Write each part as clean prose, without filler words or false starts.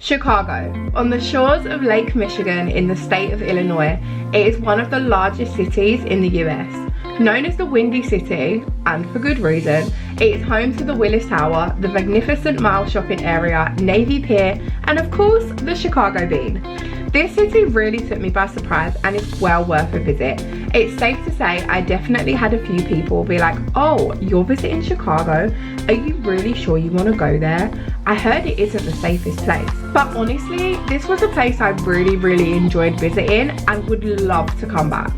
Chicago, on the shores of Lake Michigan in the state of Illinois, it is one of the largest cities in the US. Known as the Windy City, and for good reason, it is home to the Willis Tower, the magnificent mall shopping area, Navy Pier, and of course, the Chicago Bean. This city really took me by surprise and is well worth a visit. It's safe to say I definitely had a few people be like, oh, you're visiting Chicago? Are you really sure you want to go there? I heard it isn't the safest place. But honestly, this was a place I really enjoyed visiting and would love to come back.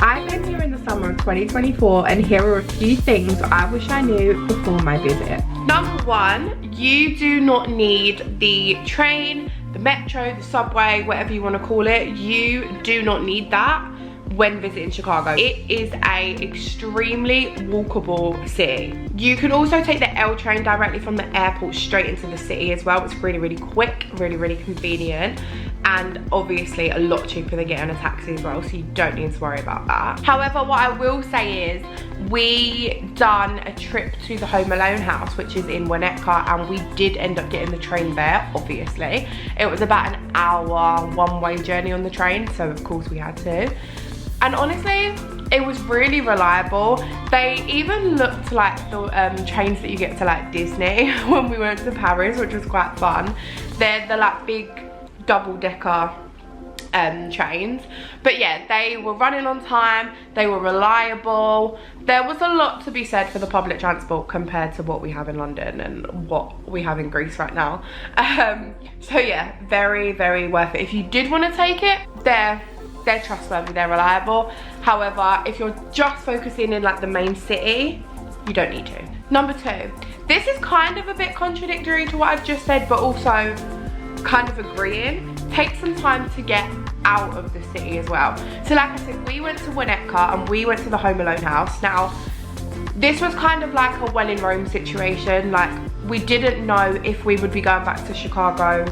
I've been here in the summer of 2024 and here are a few things I wish I knew before my visit. Number one, you do not need the train, the metro, the subway, whatever you want to call it. You do not need that when visiting Chicago. It is a extremely walkable city. You can also take the L train directly from the airport straight into the city as well. It's really quick, really convenient, and obviously a lot cheaper than getting a taxi as well, so you don't need to worry about that. However, what I will say is we done a trip to the Home Alone house, which is in Winnetka, and we did end up getting the train there, obviously. It was about an hour one-way journey on the train, so of course we had to. And honestly, it was really reliable. They even looked like the trains that you get to like Disney when we went to Paris, which was quite fun. They're the like big double-decker trains. But yeah, they were running on time, they were reliable. There was a lot to be said for the public transport compared to what we have in London and what we have in Greece right now. So yeah, very worth it. If you did want to take it, they're trustworthy, they're reliable. However, if you're just focusing in like the main city, you don't need to. Number two, this is kind of a bit contradictory to what I've just said, but also kind of agreeing. Take some time to get out of the city as well. So like I said, we went to Winnetka and we went to the Home Alone house. Now, this was kind of like a when in Rome situation. Like, we didn't know if we would be going back to Chicago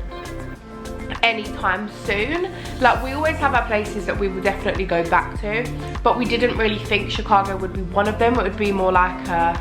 anytime soon. Like, we always have our places that we will definitely go back to, but we didn't really think Chicago would be one of them. It would be more like a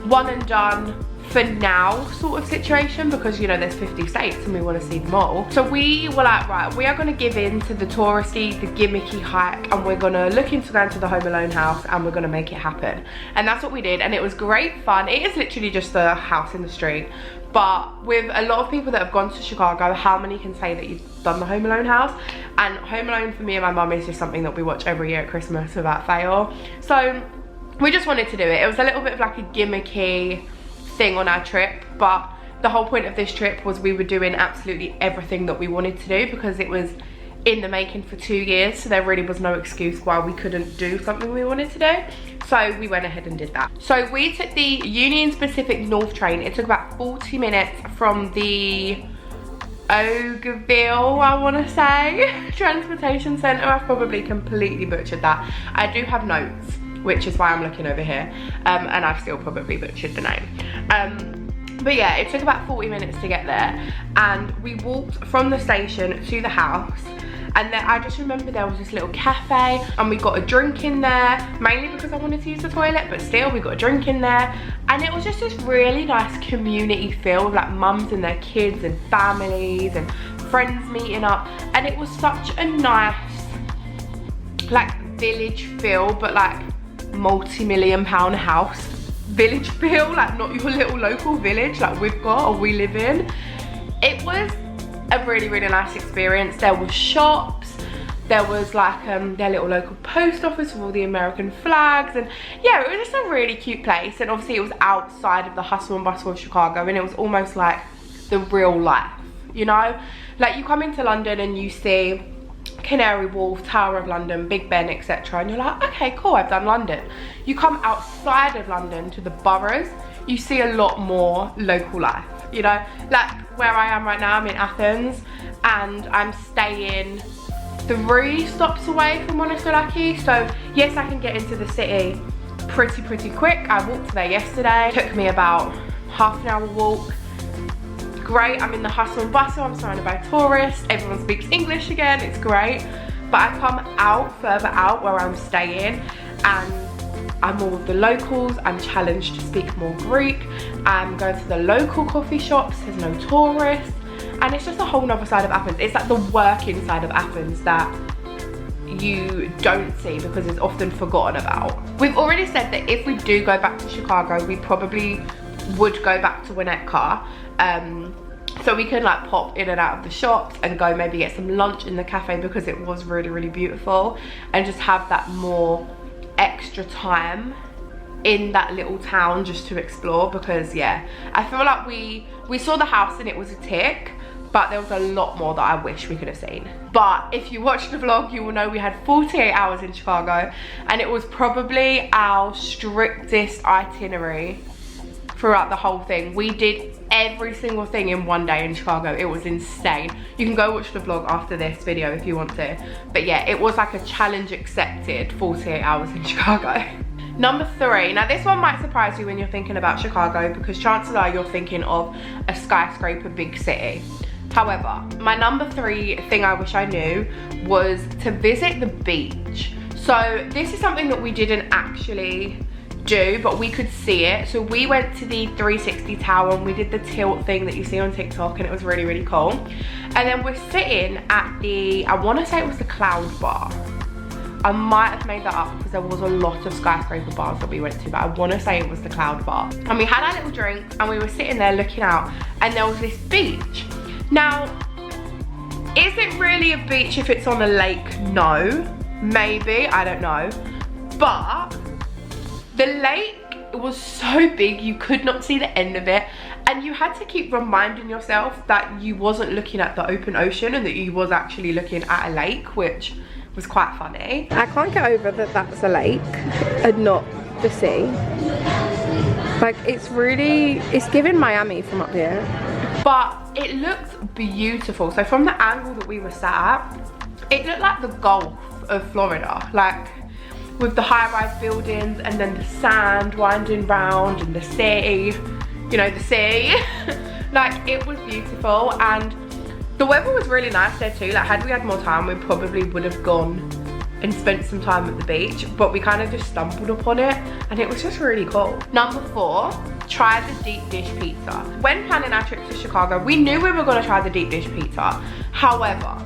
one and done for now sort of situation, because you know there's 50 states and we want to see them all. So we were like, right, we are going to give in to the touristy, the gimmicky hike, and we're going to look into going to the Home Alone house and we're going to make it happen. And that's what we did, and it was great fun. It is literally just a house in the street, but with a lot of people that have gone to Chicago, how many can say that you've done the Home Alone house? And Home Alone for me and my mum is just something that we watch every year at Christmas without fail. So we just wanted to do it. It was a little bit of like a gimmicky thing on our trip, but the whole point of this trip was we were doing absolutely everything that we wanted to do, because it was in the making for 2 years, so there really was no excuse why we couldn't do something we wanted to do. So we went ahead and did that. So we took the Union Pacific North train. It took about 40 minutes from the Oakville, I want to say, transportation center. I've probably completely butchered that. I do have notes, which is why I'm looking over here, and I've still probably butchered the name. But yeah, it took about 40 minutes to get there, and we walked from the station to the house, and then I just remember there was this little cafe, and we got a drink in there, mainly because I wanted to use the toilet, but still we got a drink in there, and it was just this really nice community feel with like mums and their kids and families and friends meeting up, and it was such a nice like village feel, but like multi-million-pound house village feel, like not your little local village like we've got or we live in. It was a really nice experience. There were shops, there was like their little local post office with all the American flags, and yeah, it was just a really cute place. And obviously it was outside of the hustle and bustle of Chicago, and it was almost like the real life, you know? Like, you come into London and you see Canary Wharf, Tower of London, Big Ben, etc., and you're like, okay, cool, I've done London. You come outside of London to the boroughs, you see a lot more local life, you know? Like where I am right now, I'm in Athens, and I'm staying 3 stops away from Georgialoui. So yes, I can get into the city pretty quick. I walked there yesterday, it took me about half an hour walk. Great, I'm in the hustle and bustle, I'm surrounded by tourists, everyone speaks English again, it's great. But I come out, further out where I'm staying, and I'm more with the locals, I'm challenged to speak more Greek, I'm going to the local coffee shops, there's no tourists, and it's just a whole nother side of Athens. It's like the working side of Athens that you don't see because it's often forgotten about. We've already said that if we do go back to Chicago, we probably would go back to Winnetka, so we can like pop in and out of the shops and go maybe get some lunch in the cafe because it was really, really beautiful, and just have that more extra time in that little town just to explore. Because yeah, I feel like we saw the house and it was a tick, but there was a lot more that I wish we could have seen. But if you watched the vlog, you will know we had 48 hours in Chicago, and it was probably our strictest itinerary throughout the whole thing. We did every single thing in one day in Chicago. It was insane. You can go watch the vlog after this video if you want to. But yeah, it was like a challenge accepted 48 hours in Chicago. Number 3, now this one might surprise you when you're thinking about Chicago, because chances are you're thinking of a skyscraper big city. However, my number 3 thing I wish I knew was to visit the beach. So this is something that we didn't actually do, but we could see it. So we went to the 360 tower and we did the tilt thing that you see on TikTok, and it was really, really cool. And then we're sitting at the, I want to say it was the Cloud Bar. I might have made that up because there was a lot of skyscraper bars that we went to, but I want to say it was the Cloud Bar. And we had our little drinks and we were sitting there looking out, and there was this beach. Now, is it really a beach if it's on a lake? No. Maybe, I don't know. But the lake was so big you could not see the end of it, and you had to keep reminding yourself that you wasn't looking at the open ocean and that you was actually looking at a lake, which was quite funny. I can't get over that that's a lake and not the sea. Like, it's really, it's giving Miami from up here. But it looks beautiful. So from the angle that we were sat at, it looked like the Gulf of Florida. Like, with the high-rise buildings and then the sand winding round and the sea, you know, the sea. Like, it was beautiful, and the weather was really nice there too. Like, had we had more time, we probably would have gone and spent some time at the beach, but we kind of just stumbled upon it and it was just really cool. Number 4, try the deep dish pizza. When planning our trip to Chicago, we knew we were going to try the deep dish pizza. However,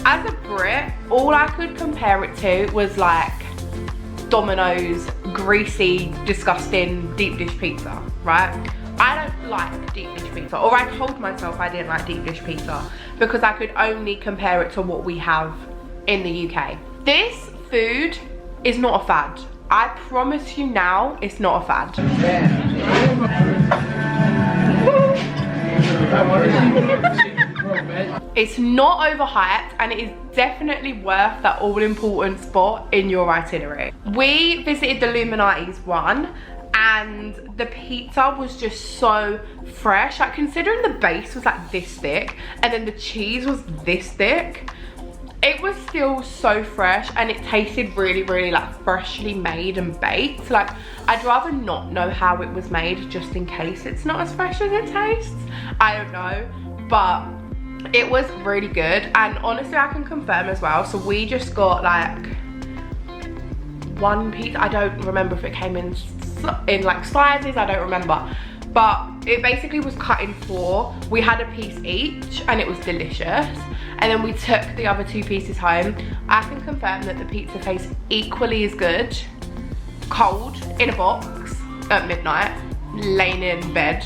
as a Brit, all I could compare it to was like Domino's greasy, disgusting deep dish pizza, right? I don't like deep dish pizza, or I told myself I didn't like deep dish pizza because I could only compare it to what we have in the UK. This food is not a fad. I promise you now, it's not a fad. It's not overhyped, and it is definitely worth that all-important spot in your itinerary. We visited the Illuminati's one, and the pizza was just so fresh. Like, considering the base was like this thick and then the cheese was this thick, it was still so fresh, and it tasted really, really like freshly made and baked. Like, I'd rather not know how it was made just in case it's not as fresh as it tastes. I don't know, but it was really good. And honestly, I can confirm as well. So we just got like one piece. I don't remember if it came in like slices, I don't remember, but it basically was cut in 4. We had a piece each and it was delicious, and then we took the other 2 pieces home. I can confirm that the pizza tastes equally as good cold in a box at midnight, laying in bed,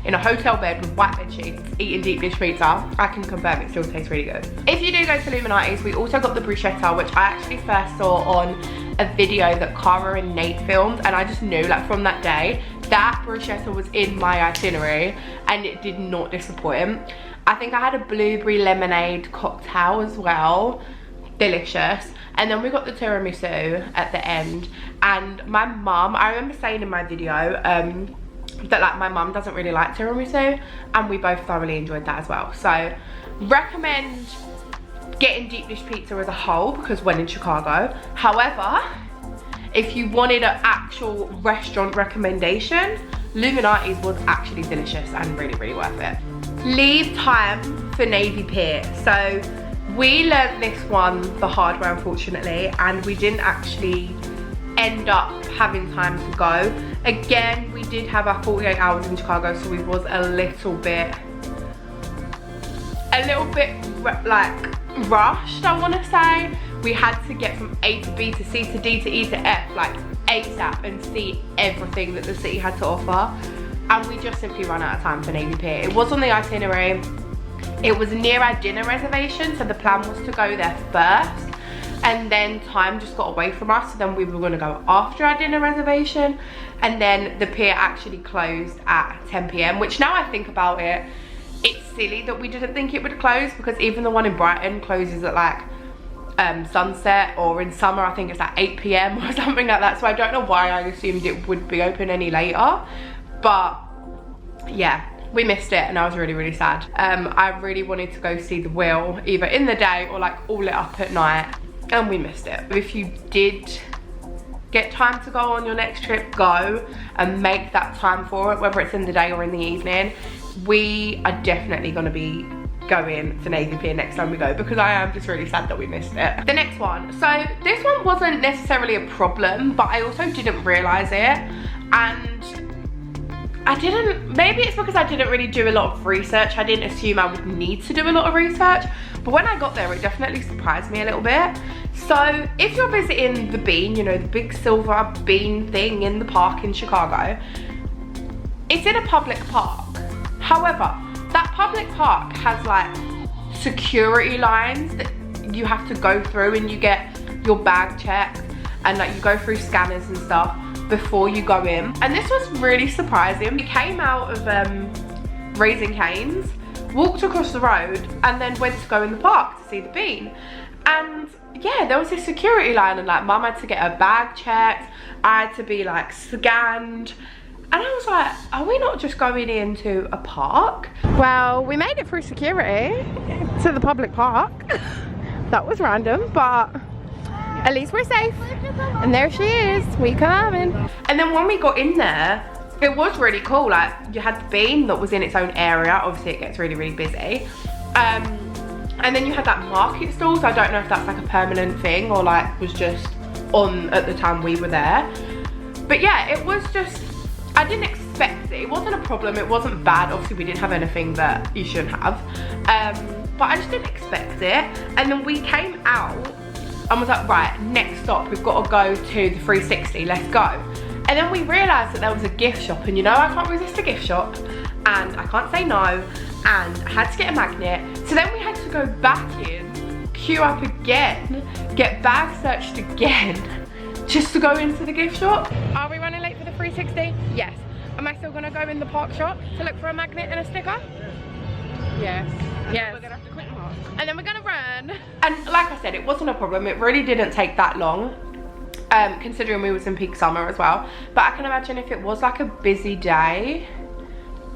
in a hotel bed with white bed sheets, eating deep dish pizza. I can confirm it still tastes really good. If you do go to Illuminati's, we also got the bruschetta, which I actually first saw on a video that Cara and Nate filmed, and I just knew, like, from that day, that bruschetta was in my itinerary and it did not disappoint. I think I had a blueberry lemonade cocktail as well, delicious. And then we got the tiramisu at the end, and my mum, I remember saying in my video that like my mum doesn't really like tiramisu, and we both thoroughly enjoyed that as well. So recommend getting deep dish pizza as a whole because when in Chicago. However, if you wanted an actual restaurant recommendation, Illuminati's was actually delicious and really, really worth it. Leave time for Navy Pier. So we learnt this one the hard way, unfortunately, and we didn't actually end up having time to go. Again, we did have our 48 hours in Chicago, so we was a little bit a little bit like rushed, I want to say. We had to get from A to B to C to D to E to F like ASAP and see everything that the city had to offer, and we just simply ran out of time for Navy Pier. It was on the itinerary, it was near our dinner reservation, so the plan was to go there first, and then time just got away from us, so then we were going to go after our dinner reservation, and then the pier actually closed at 10 p.m, which now I think about it, it's silly that we didn't think it would close, because even the one in Brighton closes at like sunset, or in summer I think it's like 8 p.m. or something like that, so I don't know why I assumed it would be open any later. But yeah, we missed it and I was really sad. I really wanted to go see the wheel either in the day or like all lit up at night, and we missed it. If you did get time to go on your next trip, go and make that time for it, whether it's in the day or in the evening. We are definitely going to be going to Navy Pier next time we go, because I am just really sad that we missed it. The next one, so this one wasn't necessarily a problem, but I also didn't realise it, and I didn't, maybe it's because I didn't really do a lot of research. I didn't assume I would need to do a lot of research, but when I got there it definitely surprised me a little bit. So if you're visiting the Bean, you know, the big silver bean thing in the park in Chicago, it's in a public park. However, that public park has like security lines that you have to go through, and you get your bag checked, and like you go through scanners and stuff before you go in. And this was really surprising. We came out of Raising Cane's, walked across the road, and then went to go in the park to see the Bean. And yeah, there was this security line, and like mum had to get her bag checked, I had to be like scanned. And I was like, are we not just going into a park? Well, we made it through security to the public park. That was random, but at least we're safe. And there she is, we coming. And then when we got in there, it was really cool. Like, you had the Bean that was in its own area. Obviously it gets really busy. And then you had that market stall, so I don't know if that's like a permanent thing or like was just on at the time we were there. But yeah, it was just, I didn't expect it. It wasn't a problem, it wasn't bad. Obviously we didn't have anything that you shouldn't have. But I just didn't expect it. And then we came out and was like, right, next stop, we've got to go to the 360, let's go. And then we realised that there was a gift shop, and you know I can't resist a gift shop, and I can't say no, and I had to get a magnet. So then we had to go back in, queue up again, get bag searched again, just to go into the gift shop. Are we running late for the 360? Yes. Am I still gonna go in the park shop to look for a magnet and a sticker? Yes. Yes. We're gonna have to quick mark. And then we're gonna run. And like I said, it wasn't a problem. It really didn't take that long, considering we was in peak summer as well. But I can imagine if it was like a busy day,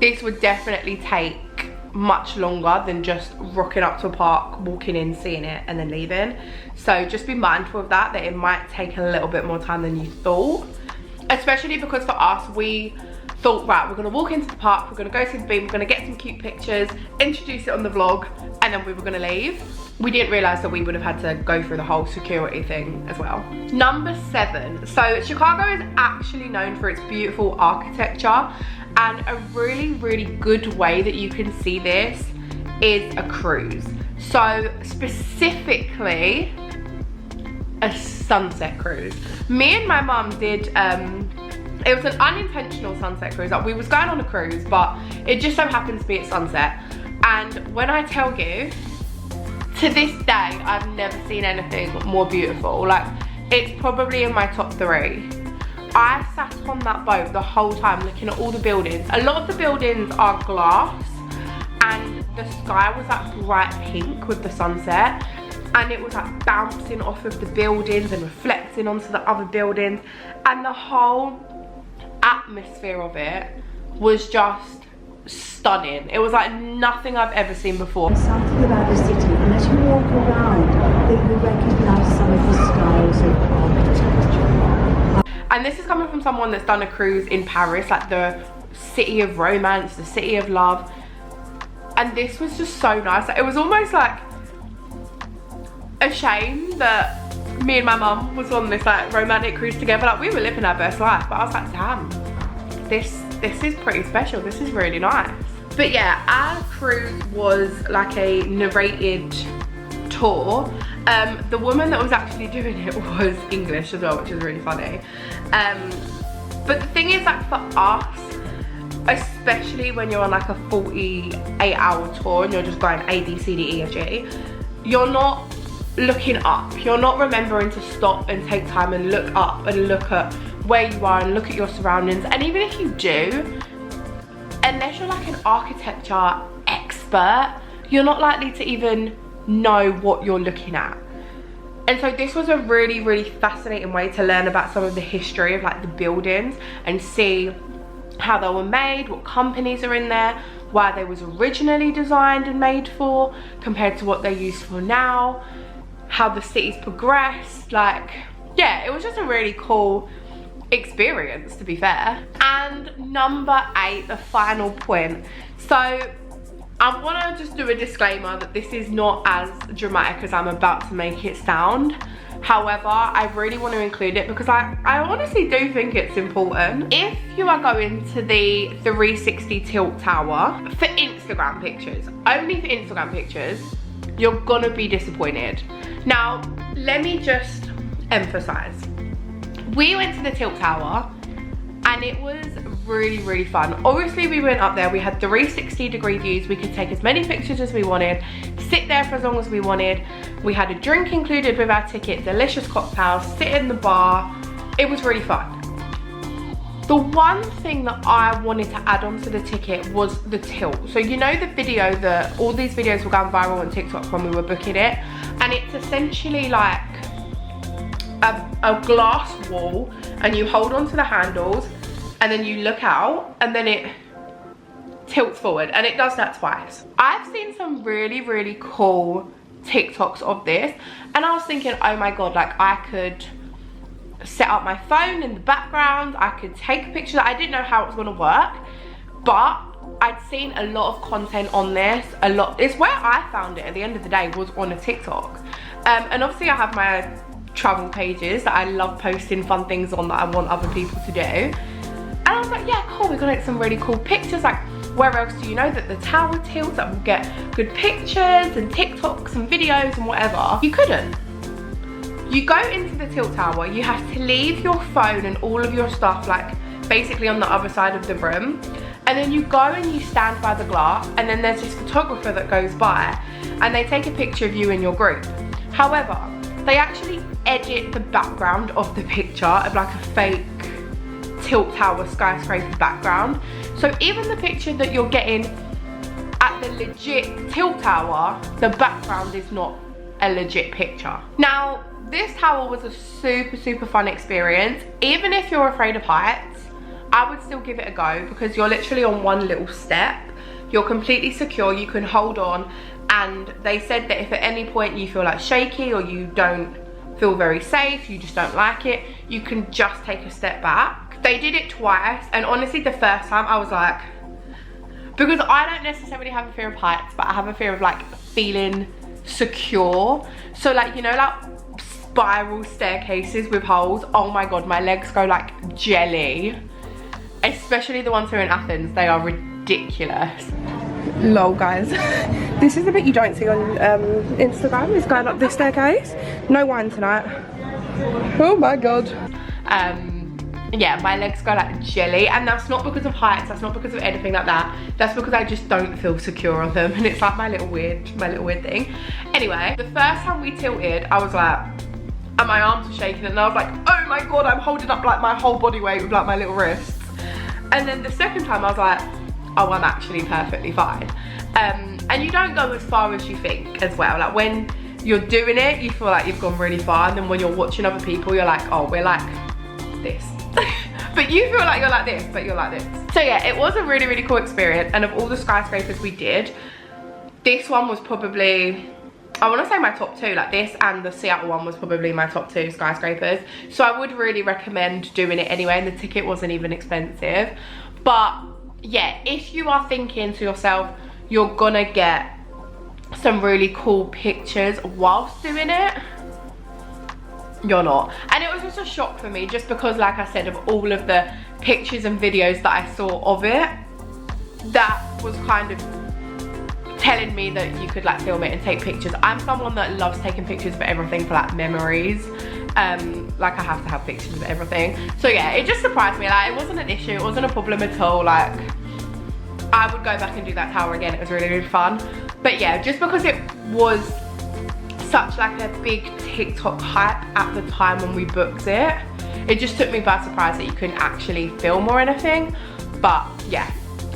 this would definitely take much longer than just rocking up to a park, walking in, seeing it, and then leaving. So just be mindful of that it might take a little bit more time than you thought. Especially because for us, we thought, right, we're gonna walk into the park, we're gonna go see the Bean, we're gonna get some cute pictures, introduce it on the vlog, and then we were gonna leave. We didn't realise that we would have had to go through the whole security thing as well. Number 7. So Chicago is actually known for its beautiful architecture, and a really good way that you can see this is a cruise. So specifically a sunset cruise. Me and my mum did, it was an unintentional sunset cruise. Like, we was going on a cruise, but it just so happened to be at sunset. And when I tell you, to this day, I've never seen anything more beautiful. Like, it's probably in my top 3. I sat on that boat the whole time looking at all the buildings. A lot of the buildings are glass, and the sky was that bright pink with the sunset, and it was like bouncing off of the buildings and reflecting onto the other buildings, and the whole atmosphere of it was just stunning. It was like nothing I've ever seen before. There's something about the city, and as you walk around, you recognise some of the styles of architecture. And this is coming from someone that's done a cruise in Paris, like the city of romance, the city of love. And this was just so nice. It was almost like a shame that me and my mum was on this like romantic cruise together. Like, we were living our best life, but I was like, damn, this is pretty special. This is really nice. But yeah, our cruise was like a narrated tour. The woman that was actually doing it was English as well, which is really funny. But the thing is, like, for us, especially when you're on like a 48-hour tour and you're just going A, B, C, D, E, F, G, you're not looking up. You're not remembering to stop and take time and look up and look at where you are and look at your surroundings. And even if you do, unless you're like an architecture expert, you're not likely to even know what you're looking at. And so this was a really, really fascinating way to learn about some of the history of like the buildings and see how they were made, what companies are in there, why they was originally designed and made for compared to what they're used for now, how the city's progressed. Like, yeah, it was just a really cool experience, to be fair. And number 8, the final point. So I want to just do a disclaimer that this is not as dramatic as I'm about to make it sound. However, I really want to include it because I honestly do think it's important. If you are going to the 360 tilt tower for Instagram pictures, only for Instagram pictures, you're gonna be disappointed. Now, let me just emphasize. We went to the tilt tower and it was really, really fun. Obviously, we went up there, we had 360-degree views. We could take as many pictures as we wanted, sit there for as long as we wanted. We had a drink included with our ticket, delicious cocktails, sit in the bar. It was really fun. The one thing that I wanted to add on to the ticket was the tilt. So you know the video that all these videos were going viral on TikTok when we were booking it, and it's essentially like a glass wall, and you hold on to the handles and then you look out and then it tilts forward, and it does that twice. I've seen some really, really cool TikToks of this, and I was thinking, oh my god, like I could set up my phone in the background, I could take pictures. I didn't know how it was going to work, but I'd seen a lot of content on this. It's where I found it at the end of the day, was on a TikTok. And obviously I have my travel pages that I love posting fun things on that I want other people to do. And I was like, yeah, cool, we're gonna get some really cool pictures. Like, where else do you know that the tower tilts, that we'll get good pictures and TikToks and videos and whatever? You couldn't. You go into the tilt tower, you have to leave your phone and all of your stuff like basically on the other side of the room, and then you go and you stand by the glass, and then there's this photographer that goes by and they take a picture of you and your group. However, they actually edit the background of the picture of like a fake tilt tower skyscraper background. So even the picture that you're getting at the legit tilt tower, the background is not a legit picture. Now, this tower was a super, super fun experience. Even if you're afraid of heights, I would still give it a go because you're literally on one little step. You're completely secure, you can hold on, and they said that if at any point you feel like shaky or you don't feel very safe, you just don't like it, you can just take a step back. They did it twice, and honestly the first time I was like, because I don't necessarily have a fear of heights, but I have a fear of like feeling secure. So like, you know, like spiral staircases with holes, oh my god, my legs go like jelly. Especially the ones here in Athens, they are ridiculous. Lol guys, this is the bit you don't see on Instagram, is going up this staircase. No wine tonight. Oh my god. Yeah, my legs go like jelly, and that's not because of heights, that's not because of anything like that, that's because I just don't feel secure on them, and it's like my little weird thing. Anyway, the first time we tilted, I was like, and my arms were shaking, and I was like, oh my god, I'm holding up like my whole body weight with like my little wrists. And then the second time I was like, oh, I'm actually perfectly fine. And you don't go as far as you think as well. Like when you're doing it, you feel like you've gone really far, and then when you're watching other people, you're like, oh, we're like this. But you feel like you're like this, but you're like this. So yeah, it was a really, really cool experience, and of all the skyscrapers we did, this one was probably, I want to say my top 2. Like this and the Seattle one was probably my top 2 skyscrapers. So I would really recommend doing it anyway, and the ticket wasn't even expensive. But yeah, if you are thinking to yourself, you're gonna get some really cool pictures whilst doing it, you're not. And it was just a shock for me, just because like I said, of all of the pictures and videos that I saw of it, that was kind of telling me that you could like film it and take pictures. I'm someone that loves taking pictures for everything, for like memories. Like I have to have pictures of everything. So yeah, it just surprised me. Like it wasn't an issue, it wasn't a problem at all. Like I would go back and do that tower again. It was really, really fun. But yeah, just because it was such like a big TikTok hype at the time when we booked it, it just took me by surprise that you couldn't actually film or anything. But yeah,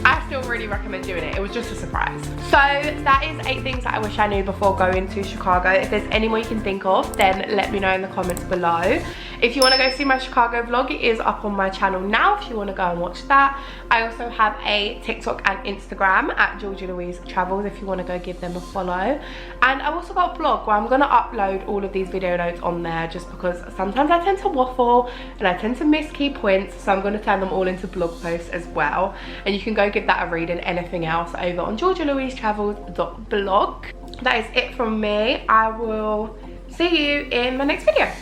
I still really recommend doing it. It was just a surprise. So that is 8 things that I wish I knew before going to Chicago. If there's any more you can think of, then let me know in the comments below. If you want to go see my Chicago vlog, it is up on my channel now if you want to go and watch that. I also have a TikTok and Instagram at Georgialoisetravels if you want to go give them a follow. And I've also got a blog where I'm going to upload all of these video notes on there, just because sometimes I tend to waffle and I tend to miss key points, so I'm going to turn them all into blog posts as well. And you can go give that a read and anything else over on Georgialoisetravels.blog. That is it from me. I will see you in my next video.